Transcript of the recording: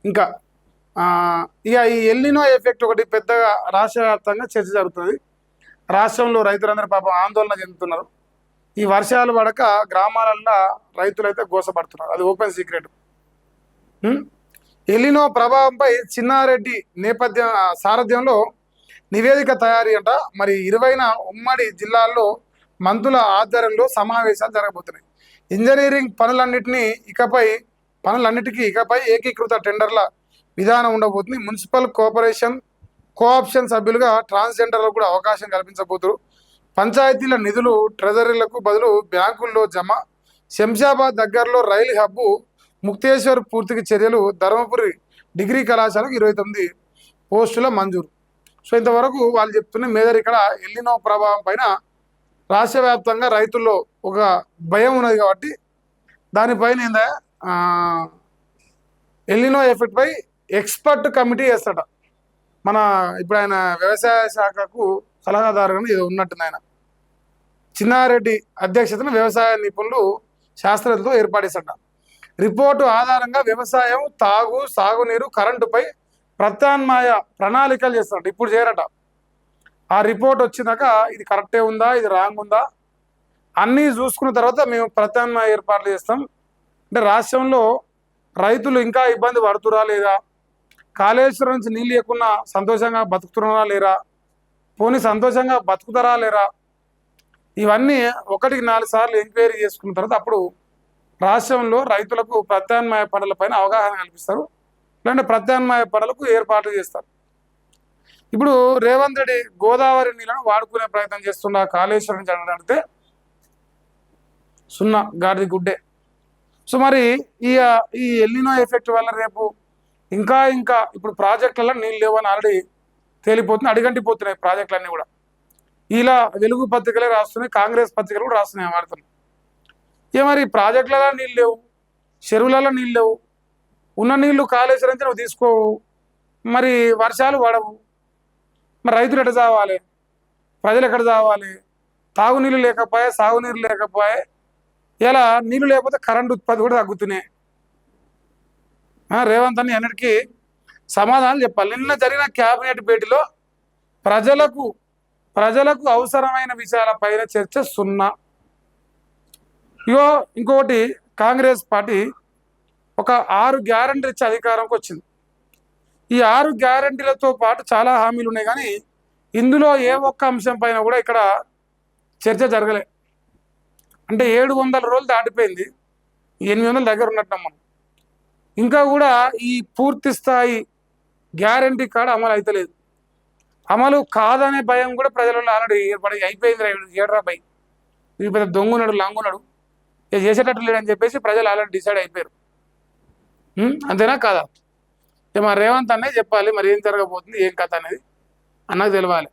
ఇంకా ఇక ఈ ఎల్నినో ఎఫెక్ట్ ఒకటి పెద్దగా రాష్ట్ర వ్యాప్తంగా చర్చ జరుగుతుంది. రాష్ట్రంలో రైతులందరూ పాపం ఆందోళన చెందుతున్నారు. ఈ వర్షాలు పడక గ్రామాలల్లో రైతులైతే గోసపడుతున్నారు, అది ఓపెన్ సీక్రెట్. ఎలినో ప్రభావంపై చిన్నారెడ్డి సారథ్యంలో నివేదిక తయారీ అంట. మరి 20న ఉమ్మడి జిల్లాల్లో మంత్రుల ఆధ్వర్యంలో సమావేశాలు జరగబోతున్నాయి. ఇంజనీరింగ్ పనులన్నిటికీ ఇకపై ఏకీకృత టెండర్ల విధానం ఉండబోతుంది. మున్సిపల్ కోఆపరేషన్ కోఆప్షన్ సభ్యులుగా ట్రాన్స్జెండర్లకు కూడా అవకాశం కల్పించబోతున్నారు. పంచాయతీల నిధులు ట్రెజరీలకు బదులు బ్యాంకుల్లో జమ. శంషాబాద్ దగ్గరలో రైలు హబ్బు. ముక్తేశ్వర్ పూర్తికి చర్యలు. ధర్మపురి డిగ్రీ కళాశాలకు 29 పోస్టుల మంజూరు. సో ఇంతవరకు వాళ్ళు చెప్తున్న మేదర్ ఇక్కడ ఎల్నినో ప్రభావం పైన రాష్ట్ర వ్యాప్తంగా రైతుల్లో ఒక భయం ఉన్నది కాబట్టి దానిపైన ఏందా ఎల్నినో ఎఫెక్ట్ పై ఎక్స్పర్ట్ కమిటీ వేస్తాడ. మన ఇప్పుడు ఆయన వ్యవసాయ శాఖకు సలహాదారుగా ఇది ఉన్నట్టుంది. ఆయన చిన్నారెడ్డి అధ్యక్షతన వ్యవసాయ నిపుణులు శాస్త్రజ్ఞులతో ఏర్పాటేసట. రిపోర్టు ఆధారంగా వ్యవసాయం, సాగునీరు, కరెంటుపై ప్రత్యామ్నాయ ప్రణాళికలు చేస్తారట. ఇప్పుడు చేయరట. ఆ రిపోర్ట్ వచ్చినాక ఇది కరెక్టే ఉందా, ఇది రాంగ్ ఉందా అన్నీ చూసుకున్న తర్వాత మేము ప్రత్యామ్నాయ ఏర్పాట్లు చేస్తాం. అంటే రాష్ట్రంలో రైతులు ఇంకా ఇబ్బంది పడుతురా లేదా, కాళేశ్వరం నుంచి నీళ్ళు లేకున్నా సంతోషంగా బతుకుతున్నారా లేరా, పోనీ సంతోషంగా బతుకుతారా లేరా, ఇవన్నీ 1-4 సార్లు ఎంక్వైరీ చేసుకున్న తర్వాత అప్పుడు రాష్ట్రంలో రైతులకు ప్రత్యామ్నాయ పనులపైన అవగాహన కల్పిస్తారు, లేదంటే ప్రత్యామ్నాయ పనులకు ఏర్పాట్లు చేస్తారు. ఇప్పుడు రేవంత్ రెడ్డి గోదావరి నీళ్ళను వాడుకునే ప్రయత్నం చేస్తున్న కాళేశ్వరం నుంచి అంటే సున్నా గాడిది గుడ్డే. సో మరి ఈ ఎల్నినో ఎఫెక్ట్ వల్ల రేపు ఇంకా ఇప్పుడు ప్రాజెక్టులలో నీళ్ళు లేవని ఆల్రెడీ తేలిపోతున్నాయి, అడిగంటిపోతున్నాయి ప్రాజెక్టులన్నీ కూడా. ఇలా వెలుగు పత్రికలే రాస్తున్నాయి, కాంగ్రెస్ పత్రికలు కూడా రాస్తున్నాయి వార్తలు. మరి ప్రాజెక్టులలో నీళ్ళు లేవు, చెరువులలో నీళ్ళు లేవు, ఉన్న నీళ్లు కాళేశ్వరం నుంచి నువ్వు తీసుకోవు, మరి వర్షాలు పడవు, మరి రైతులు ఎక్కడ చావాలి, ప్రజలు ఎక్కడ చావాలి, తాగునీళ్ళు లేకపోయే, సాగునీరు లేకపోయే, ఇలా నీళ్ళు లేకపోతే కరెంటు ఉత్పత్తి కూడా తగ్గుతున్నాయి. రేవంత్ అని అన్నిటికీ సమాధానం చెప్పాలి. నిన్న జరిగిన క్యాబినెట్ భేటీలో ప్రజలకు అవసరమైన విషయాలపైన చర్చ సున్నా. ఇంకొకటి, కాంగ్రెస్ పార్టీ ఒక 6 గ్యారంటీలు ఇచ్చే అధికారంకి వచ్చింది. ఈ 6 గ్యారంటీలతో పాటు చాలా హామీలు ఉన్నాయి, కానీ ఇందులో ఏ ఒక్క అంశం పైన కూడా ఇక్కడ చర్చ జరగలే. అంటే 700 రోజులు దాటిపోయింది, 800 దగ్గర ఉన్నట్టు మనం. ఇంకా కూడా ఈ పూర్తి స్థాయి గ్యారంటీ కాడ అమలు అవుతలేదు. అమలు కాదనే భయం కూడా ప్రజలలో ఆల్రెడీ అయిపోయింది. ఏడ్రా భయ్, ఈ పెద్ద దొంగున్నాడు, లంగున్నాడు, చేసేటట్టు లేడని చెప్పేసి ప్రజలు ఆల్రెడీ డిసైడ్ అయిపోయారు. అంతేనా కాదా? మరి రేవంత్ అనే చెప్పాలి మరి ఏం జరగబోతుంది, ఏం కథ అనేది అన్నకు తెలవాలి.